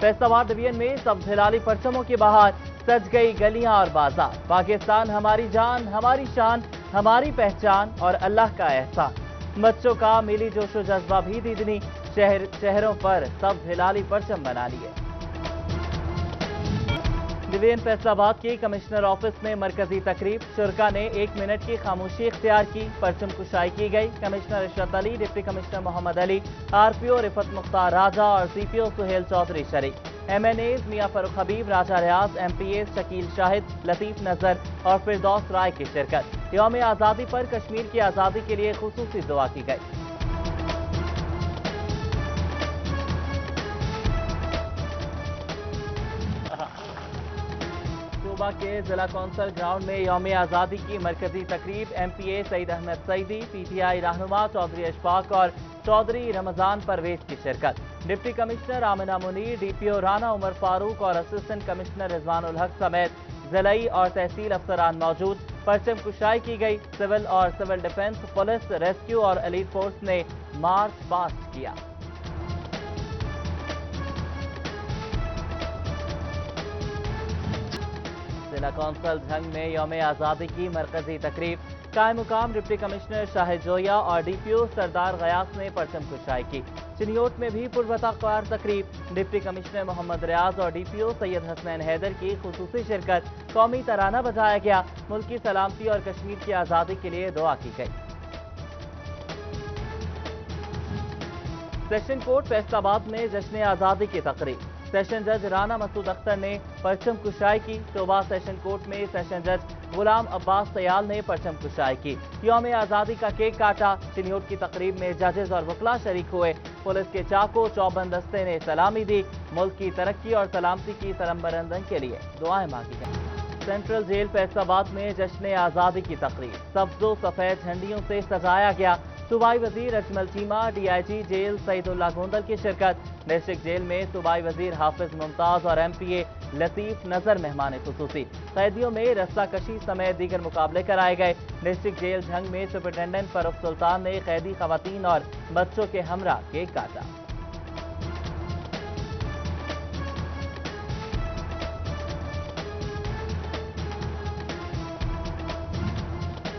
Faisalabad division में सब हिलाली परचमों की बहार, सज गई गलियां और बाजार। पाकिस्तान हमारी जान, हमारी शान, हमारी पहचान और अल्लाह का एहसान। बच्चों का मिली जोशो जज्बा भी दीदनी, शहरों पर सब हिलाली परचम बना लिए। डिवीजन फैसलाबाद की कमिश्नर ऑफिस में मरकजी तकरीब, शुरका ने 1 मिनट की खामोशी इख्तियार की, परचम कुशाई की गई। Commissioner Ishrat Ali, deputy commissioner Muhammad Ali, RPO Rifat Mukhtar Raja और सीपीओ सुहेल चौधरी शरीक। एमएनएज मियां फरूख हबीब, राजा रियाज, एमपीए शकील शाहिद, लतीफ नजर और फिरदौस राय की शिरकत। यौम आज़ादी पर कश्मीर की आज़ादी के लिए खुसूसी दुआ की गई। के जिला कौंसल ग्राउंड में यौम आज़ादी की मरकजी तकरीब, एमपीए सईद अहमद सईदी, पीटीआई रहनुमा चौधरी अशफाक और चौधरी रमजान परवेज की शिरकत। Deputy commissioner Amina Munir, DPO Rana Umar Farooq और असिस्टेंट कमिश्नर रिजवान उल हक समेत जिलाई और तहसील अफसरान मौजूद। परचम कुशाई की गई। सिविल और सिविल डिफेंस, पुलिस, रेस्क्यू और एलीट फोर्स ने मार्च पास्ट किया। जिला कौंसल झंग में यौम आज़ादी की मरकजी तकरीब, कायम मुकाम डिप्टी कमिश्नर शाहिद जोया और डीपीओ सरदार गयास ने परचम कुशाई की। चिनियोट में भी पुरवतक़ार तकरीब, डिप्टी कमिश्नर मोहम्मद रियाज और डीपीओ सैयद हसनैन हैदर की खुसूसी शिरकत। कौमी तराना बजाया गया, मुल्क की सलामती और कश्मीर की आज़ादी के लिए दुआ की गई। सेशन कोर्ट फैसलाबाद में जश्न आज़ादी की तकरीब, सेशन जज राना मसूद अख्तर ने परचम कुशाई की। शोबा सेशन कोर्ट में सेशन जज गुलाम अब्बास सयाल ने परचम कुशाई की। यौम आज़ादी का केक काटा। चिनियोट की तकरीब में जजेस और वकला शरीक हुए। पुलिस के चाको चौबंद दस्ते ने सलामी दी। मुल्क की तरक्की और सलामती की सरमबरंदगी के लिए दुआएं मांगी गईं। सेंट्रल जेल फैसलाबाद में जश्न आज़ादी की तकरीब, सब्ज़ो सफ़ेद झंडियों से सजाया गया। सूबाई वजीर अजमल चीमा, डीआईजी जेल सईदुल्ला गोंदल की शिरकत। डिस्ट्रिक्ट जेल में सूबाई वजीर हाफिज मुमताज और एमपीए लतीफ नजर मेहमान खुसूसी। कैदियों में रस्सा कशी समेत दीगर मुकाबले कराए गए। डिस्ट्रिक्ट जेल झंग में सुपरिटेंडेंट फरूख सुल्तान ने कैदी खवातीन और बच्चों के हमरा केक काटा।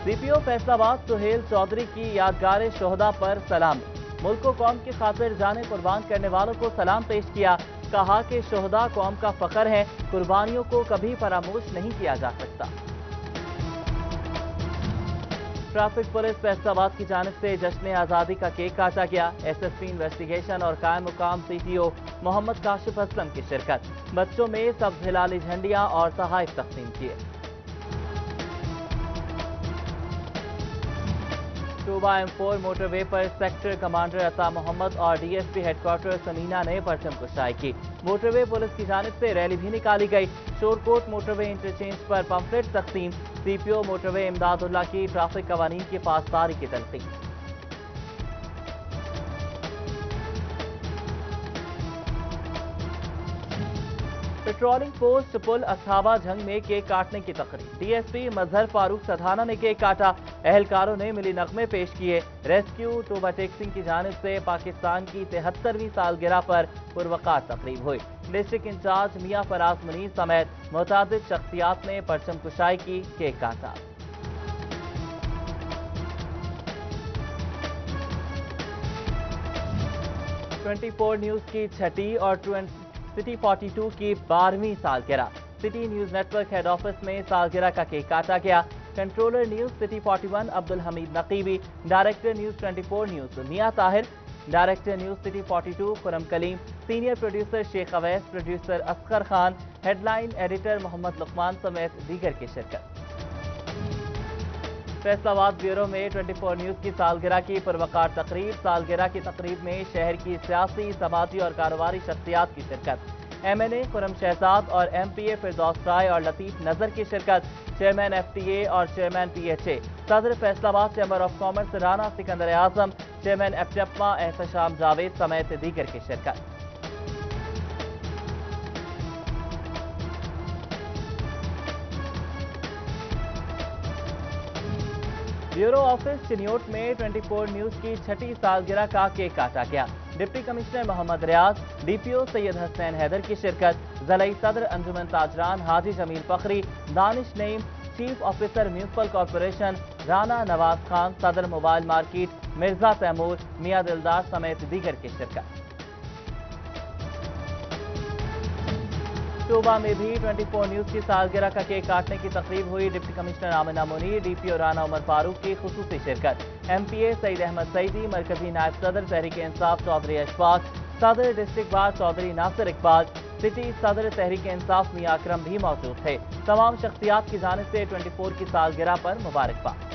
सीपीओ फैसलाबाद सुहेल चौधरी की यादगार शोहदा पर सलामी, मुल्क व कौम की खातिर जाने कुर्बान करने वालों को सलाम पेश किया। कहा कि शोहदा कौम का फख्र है, कुर्बानियों को कभी फरामोश नहीं किया जा सकता। ट्रैफिक पुलिस फैसलाबाद की जानिब से जश्न आज़ादी का केक काटा गया। एसएसपी इन्वेस्टिगेशन और कायम मुकाम सीटीओ मोहम्मद काशिफ असलम की शिरकत। बच्चों में सब हिलाली झंडियां और तहाइफ तकसीम किए। शोबा M4 मोटरवे पर सेक्टर कमांडर अता मोहम्मद और डीएसपी हेडक्वार्टर समीना ने परचम कुशाई की। मोटरवे पुलिस की जानिब से रैली भी निकाली गई। शोरकोट मोटरवे इंटरचेंज पर पंफलेट तकसीम। सीपीओ मोटरवे इमदादुल्ला की ट्रैफिक कवानीन की पासदारी की तलकीन। पेट्रोलिंग पोस्ट पुल अस्थाबा झंग में केक काटने की तकरीब, डीएसपी मजहर फारूक सधाना ने केक काटा। अहलकारों ने मिली नगमे पेश किए। रेस्क्यू टोबा टेक्सिंग की जानिब से पाकिस्तान की 73वीं सालगिरह पर पुरवकार तकरीब हुई। डिस्ट्रिक्ट इंचार्ज मियां फराज मुनीर समेत मुतादिद शख्सियात ने परचम कुशाई की, केक काटा। ट्वेंटी4 न्यूज की छठी और सिटी 42 की 12वीं सालगिरह, City News Network head office में सालगिरह का केक काटा गया। Controller news City 41 Abdul Hameed Naqibi, director news 24 news Mian Tahir, director news City 42 Khurram Kaleem, senior producer Sheikh Awais, producer Asghar Khan, headline editor Muhammad Luqman समेत दीगर की शिरकत। फैसलाबाद ब्यूरो में 24 न्यूज की सालगिरह की पुरवकार तकरीब, सालगिरह की तकरीब में शहर की सियासी, समाजी और कारोबारी शख्सियात की शिरकत। एमएनए खुरम शहजाद और एमपीए फिरदौस राय और लतीफ नजर की शिरकत। चेयरमैन एफटीए और चेयरमैन पीएचए, सदर Faisalabad chamber of commerce Rana Sikandar Azam, chairman एफटेपमा एहतशाम जावेद समेत दीगर की शिरकत। ब्यूरो ऑफिस चिनियोट में 24 न्यूज की छठी सालगिरह का केक काटा गया। Deputy commissioner Muhammad Riaz, DPO Syed Hasnain Haider की शिरकत। ज़लई सदर अंजुमन ताजरान Haji Jamil Fakhri, Danish Naeem, chief officer municipal corporation Rana Nawaz Khan, सदर मोबाइल मार्केट मिर्जा तैमूर, मियां दिलदार समेत दीगर की शिरकत। टोबा में भी 24 न्यूज की सालगिरह का केक काटने की तकरीब हुई। Deputy commissioner Amina Munir, DPO Rana Umar Farooq की खुसूसी शिरकत। MPA सईद अहमद सईदी, मरकजी नायब सदर तहरीक इंसाफ चौधरी अशफाक, सदर district bar Chaudhry Nasir Iqbal, city सदर तहरीक इंसाफ मियां अकरम भी मौजूद थे। तमाम शख्सियात की जानिब से 24 की सालगिरह पर मुबारकबाद।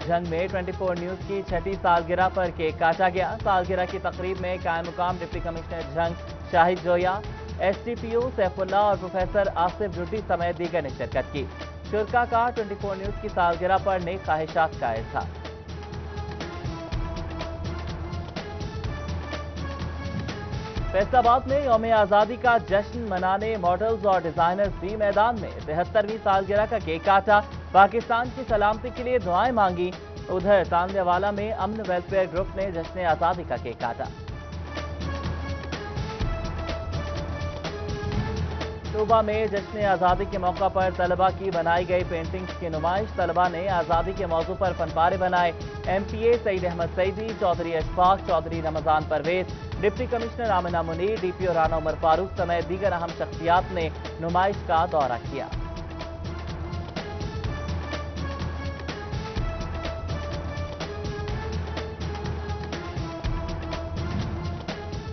जंग में 24 न्यूज की छठी सालगिरह पर केक काटा गया। सालगिरह की तकरीब में कायम मुकाम डिप्टी कमिश्नर जंग शाहिद जोया, SDPO सैफुल्ला और प्रोफेसर आसिफ जुड्डी समेत दीगर ने शिरकत की। शुरका का 24 न्यूज की सालगिरह पर नेक ख्वाहिशात का इज़हार। फैसलाबाद में यौम आज़ादी का जश्न मनाने मॉडल्स और डिजाइनर्स भी मैदान में। 73वीं सालगिरह का केक काटा, पाकिस्तान की सलामती के लिए दुआएं मांगी। उधर तांदियावाला में अमन वेलफेयर ग्रुप ने जश्न आज़ादी का केक काटा। टोबा में जश्न आज़ादी के मौका पर तलबा की बनाई गई पेंटिंग्स की नुमाइश। तलबा ने आज़ादी के मौजू पर फनपारे बनाए। MPA Saeed Ahmad Saeedi, Chaudhry Ashfaq, Chaudhry Ramzan Pervez, deputy commissioner Amina Munir, DPO Rana Umar Farooq समेत दीगर अहम शख्सियात ने नुमाइश का दौरा किया।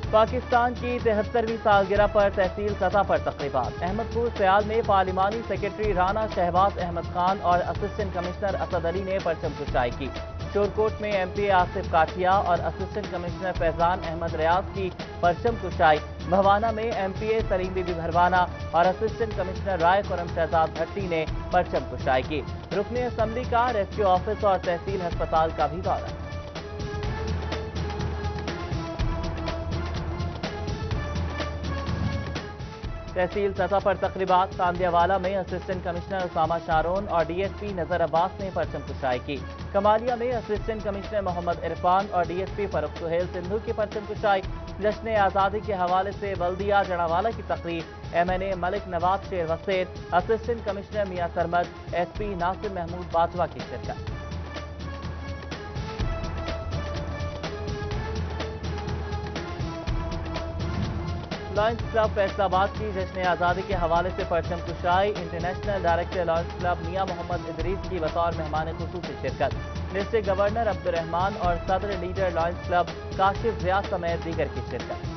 पाकिस्तान की 73वीं सालगिरह पर तहसील सतह पर तकरीबात। अहमदपुर सयाल में पार्लिमानी सेक्रेटरी राना शहबाज अहमद खान और असिस्टेंट कमिश्नर असद अली ने परचम कुशाई की। शोरकोट में MPA आसिफ काठिया और असिस्टेंट कमिश्नर फैजान अहमद रियाज की परचम कुशाई। भवाना में MPA सलीम बीबी भरवाना और असिस्टेंट कमिश्नर राय खुरम शहजाद भट्टी ने परचम कुशाई की। रुकने असम्बली का रेस्क्यू ऑफिस और तहसील अस्पताल का भी दौरा। तहसील सतह पर तकरीबात। तांदियावाला में असिस्टेंट कमिश्नर उसामा शारोन और DSP नजर अब्बास ने परचम कुशाई की। कमालिया में असिस्टेंट कमिश्नर मोहम्मद इरफान और DSP फरुख सुहेल सिंधु की परचम कुशाई। जश्न आज़ादी के हवाले से बल्दिया जड़ावाला की तकरीब। MNA मलिक नवाज शेर वसेर, असिस्टेंट कमिश्नर मियां सरमद, SP नासिर महमूद बाजवा की शिरकत। लॉयंस क्लब फैसलाबाद की जश्न आज़ादी के हवाले से परचम कुशाई। इंटरनेशनल डायरेक्टर लॉयंस क्लब मियां मोहम्मद इदरीस की बतौर मेहमान खुसूसी शिरकत। डिस्ट्रिक्ट गवर्नर अब्दुर्रहमान और सदर लीडर लॉयंस क्लब काशिफ जिया समेत दीगर की शिरकत।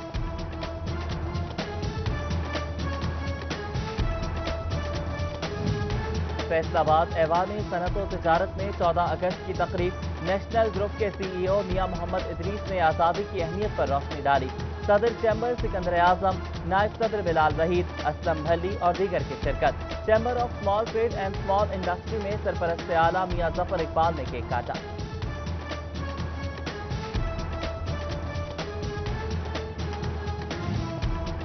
फैसलाबाद ऐवान सनत व तिजारत में 14 अगस्त की तकरीब। नेशनल ग्रुप के CEO मियां मोहम्मद इदरीस ने आज़ादी की अहमियत पर रोशनी डाली। सदर चैम्बर सिकंदर आजम, नायब सदर बिलाल वहीद, असलम भल्ली और दीगर की शिरकत। Chamber of small trade and small industry में सरपरस्त आला मियां जफर इकबाल ने केक काटा।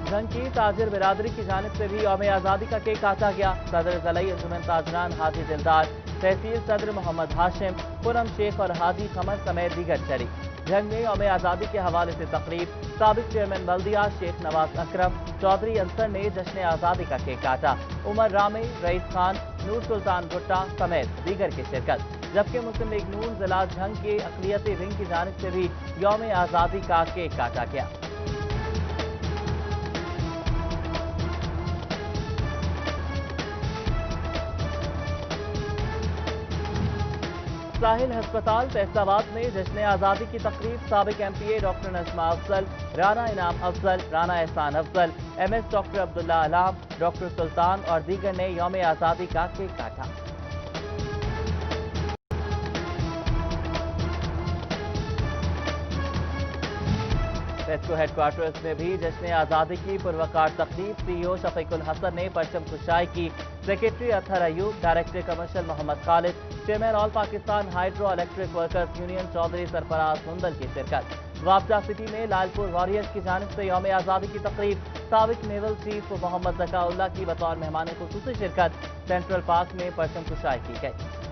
जंग की ताजिर बिरादरी की जानिब से भी यौम आज़ादी का केक काटा गया। सदर ज़लई अंजुमन ताजरान हाजी दिलदार, तहसील सदर मोहम्मद हाशिम, पूनम शेख और हाजी कमर समेत दीगर शरीक। जंग में यौम आज़ादी के हवाले से तकरीब। साबिक चेयरमैन बल्दिया शेख नवाज अकरम, चौधरी अंसर ने जश्न आज़ादी का केक काटा। उमर रामे, रईस खान, नूर सुल्तान भुट्टा समेत दीगर की शिरकत। जबकि मुस्लिम लीग नून जिला जंग के अक़लियती विंग की जानिब से भी यौम आज़ादी का केक काटा गया। साहिल अस्पताल फैसलाबाद में जश्न आज़ादी की तकरीब। साबिक MPA डॉक्टर नजमा अफजल, राना इनाम अफजल, राना एहसान अफजल, MS डॉक्टर अब्दुल्ला अलाम, डॉक्टर सुल्तान और दीगर ने यौम आज़ादी का केक काटा। रेस्क्यू हेडक्वार्टर्स में भी जश्न आज़ादी की पुरवकार तकरीब। CEO शफीकुल हसन ने परचम कुशाई की। Secretary Athar Ayub, director commercial Muhammad Khalid, chairman all Pakistan hydroelectric workers union Chaudhry Sarfraz Mundal की शिरकत। वापजा सिटी में लालपुर वॉरियर्स की जानिब से यौम आज़ादी की तकरीब, साबिक नेवल चीफ मोहम्मद ज़काउल्लाह की बतौर मेहमान खुसूसी शिरकत। सेंट्रल पार्क में परचम कुशाई की गई।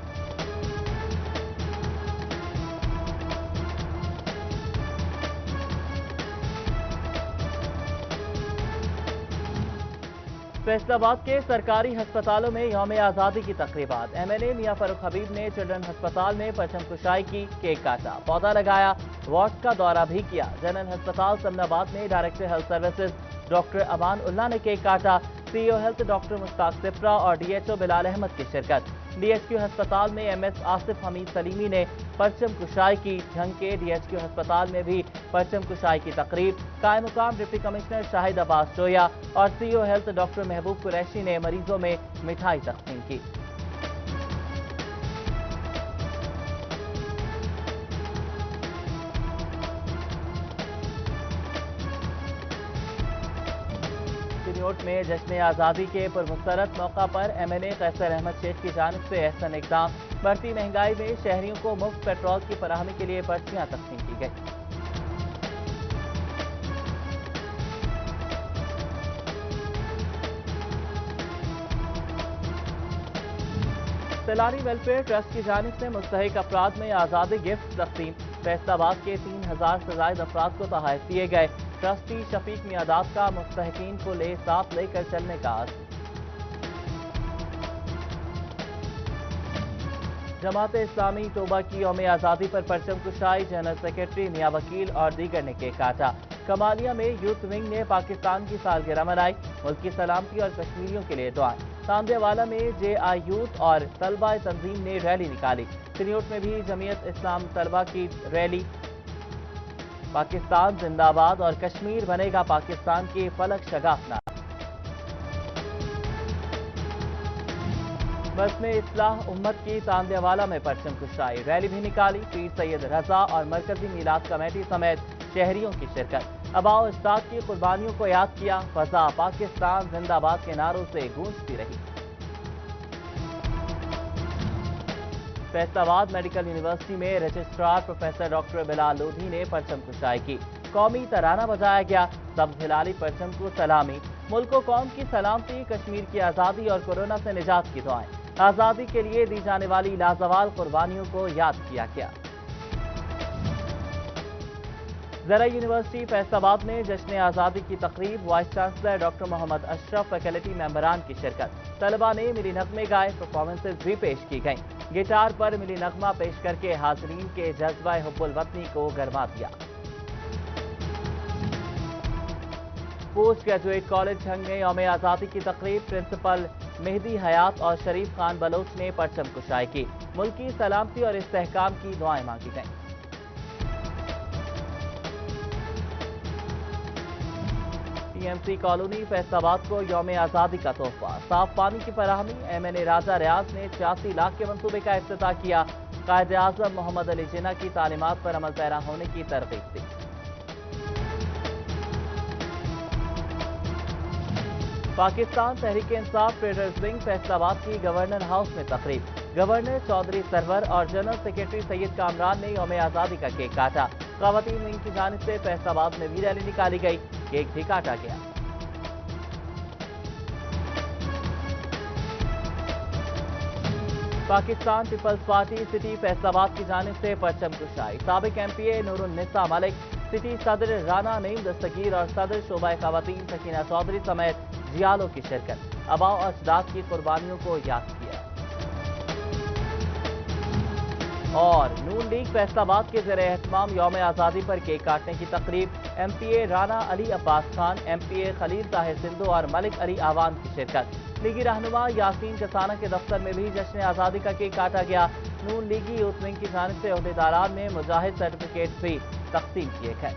फैसलाबाद के सरकारी अस्पतालों में यौम आज़ादी की तकरीबात। MNA मियां फरूख हबीब ने चिल्ड्रन अस्पताल में परचम कुशाई की, केक काटा, पौधा लगाया, वार्ड का दौरा भी किया। जनरल अस्पताल समनाबाद में डायरेक्टर हेल्थ सर्विसेज डॉक्टर अमान उल्ला ने केक काटा। CEO health doctor Mushtaq Shipra और DHO बिलाल अहमद की शिरकत। DHQ अस्पताल में MS आसिफ हमीद सलीमी ने परचम कुशाई की। झंग के DHQ अस्पताल में भी परचम कुशाई की तकरीब। कायम मुकाम डिप्टी कमिश्नर शाहिद अब्बास जोया और CEO हेल्थ डॉक्टर महबूब कुरैशी ने मरीजों में मिठाई तकसीम की। चिन्योट में जश्न आज़ादी के पुरमसरत मौका पर MNA कैसर अहमद शेख की जानिब से एहसन इक़दाम। बढ़ती महंगाई में शहरियों को मुफ्त पेट्रोल की फराहमी के लिए पर्चियां तकसीम की गई। सैलानी वेलफेयर ट्रस्ट की जानिब से मुस्तहिक अफराद में आज़ादी गिफ्ट तकसीम। फैसलाबाद के 3000 से ज़ायद अफराद को तोहफे दिए गए। ट्रस्टी शफीक मियादाद का मुस्तहिकीन को साथ लेकर चलने का आज़म। जमात इस्लामी तोबा की यौम आज़ादी पर परचम कुशाई। जनरल सेक्रेटरी मियां वकील और दीगर ने केक काटा। कमालिया में यूथ विंग ने पाकिस्तान की सालगिरह मनाई। मुल्क की सलामती और कश्मीरियों के लिए दुआएं। तांदेवाला में JI यूथ और तलबा तंजीम ने रैली निकाली। चिन्योट में भी जमीयत इस्लाम तलबा की रैली। पाकिस्तान जिंदाबाद और कश्मीर बनेगा पाकिस्तान के फलक शगाफना। बस में इस्लाह उम्मत की तांदेवाला में परचम कुशाई। रैली भी निकाली। पीर सैयद रजा और मरकजी मीलाद कमेटी समेत शहरियों की शिरकत। अबाओ उस्ताद की कुर्बानियों को याद किया। फजा पाकिस्तान जिंदाबाद के नारों से गूंजती रही। फैसलाबाद मेडिकल यूनिवर्सिटी में registrar professor doctor Bilal Lodhi ने परचम कुशाई की। कौमी तराना बजाया गया। सब्ज हिलाली परचम को सलामी। मुल्क व कौम की सलामती, कश्मीर की आज़ादी और कोरोना से निजात की दुआएं। आज़ादी के लिए दी जाने वाली लाजवाल कुर्बानियों को याद किया गया। ज़रा यूनिवर्सिटी फैसलाबाद में जश्न आज़ादी की तकरीब। Vice chancellor doctor Muhammad Ashraf, faculty मेंबरान की शिरकत। तलबा ने मिली नगमे गाए। परफॉर्मेंसेज भी पेश की गईं। गिटार पर मिली नगमा पेश करके हाज़रीन के जज्बा हुब्बुल वतनी को गरमा दिया। पोस्ट ग्रेजुएट कॉलेज झंग में यौम आज़ादी की तकरीब। प्रिंसिपल मेहदी हयात और शरीफ खान बलोच ने परचम कुशाई की। मुल्क की सलामती और इस्तेहकाम की दुआएं मांगी गईं। TMC कॉलोनी फैसलाबाद को यौम आज़ादी का तोहफा। साफ पानी की फराहमी। MNA राजा रियाज ने 86 लाख के मंसूबे का इफ्तिताह किया। कायदे आज़म मोहम्मद अली जिन्ना की तालीमात पर अमल पैरा होने की तरगीब दी। पाकिस्तान तहरीक इंसाफ ट्रेडर्स विंग फैसलाबाद की गवर्नर हाउस में तकरीब। गवर्नर चौधरी सरवर और जनरल सेक्रेटरी सैयद कामरान ने यौम आज़ादी का केक काटा। ख़वातीन विंग की जानिब से फैसलाबाद में भी रैली निकाली गई। केक भी काटा गया। Pakistan Peoples Party city Faisalabad की जानिब से परचम कुशाई। साबिक MPA नूरुन्निसा मलिक, सिटी सदर राना नईम दस्तगीर और सदर शोबा ख़वातीन सकीना चौधरी समेत जियालों की शिरकत। आबाओ और अजदाद की कुर्बानियों को याद किया। और नून लीग फैसलाबाद के ज़ेरे एहतमाम यौम आज़ादी पर केक काटने की तकरीब। MPA राना अली अब्बास खान, MPA खलील ताहिर सिंधु और मलिक अली आवान की शिरकत। लीगी रहनुमा यासीन कसाना के दफ्तर में भी जश्न आज़ादी का केक काटा गया। नून लीगी यूथ विंग की जानिब से ओहदेदारान में मुजाहिद सर्टिफिकेट भी तकसीम किए गए।